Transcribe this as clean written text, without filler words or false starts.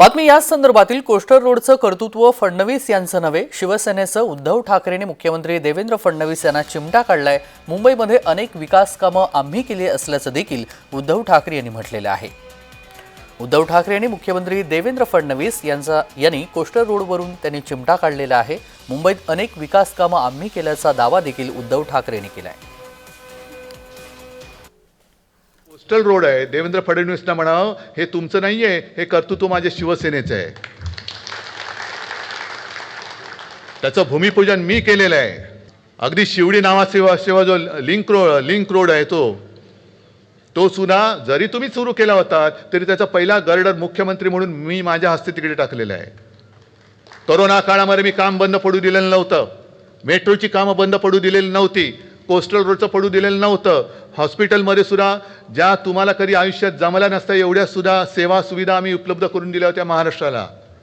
बातमी याच संदर्भातील कोस्टर रोडचं कर्तृत्व फडणवीस यांचं नव्हे, शिवसेनेचं उद्धव ठाकरेंनी मुख्यमंत्री देवेंद्र फडणवीस यांना चिमटा काढलाय। मुंबईमध्ये अनेक विकास कामं आम्ही केली असल्याचं देखील उद्धव ठाकरे यांनी म्हटलेलं आहे। उद्धव ठाकरे यांनी मुख्यमंत्री देवेंद्र फडणवीस यांनी कोस्टर रोडवरून त्यांनी चिमटा काढलेला आहे। मुंबईत अनेक विकास कामं आम्ही केल्याचा दावा देखील उद्धव ठाकरे यांनी केलाय। कोस्टल रोड आहे, देवेंद्र फडणवीसना म्हणावं हे तुमचं नाहीये, हे कर्तृत्व माझ्या शिवसेनेचं आहे। त्याचं भूमिपूजन मी केलेलं आहे। अगदी शिवडी नावाचा जो लिंक रोड आहे तो सुद्धा जरी तुम्ही सुरू केला होता तरी त्याचा पहिला गर्डर मुख्यमंत्री म्हणून मी माझ्या हस्ते तिकडे टाकलेला आहे। कोरोना काळामध्ये मी काम बंद पडू दिलेलं नव्हतं, मेट्रोची कामं बंद पडू दिलेली नव्हती, कोस्टल रोडचं पडू दिलेलं नव्हतं। हॉस्पिटलमध्ये सुद्धा ज्या तुम्हाला कधी आयुष्यात जमल्या नसत्या एवढ्या सुद्धा सेवा सुविधा आम्ही उपलब्ध करून दिल्या होत्या महाराष्ट्राला।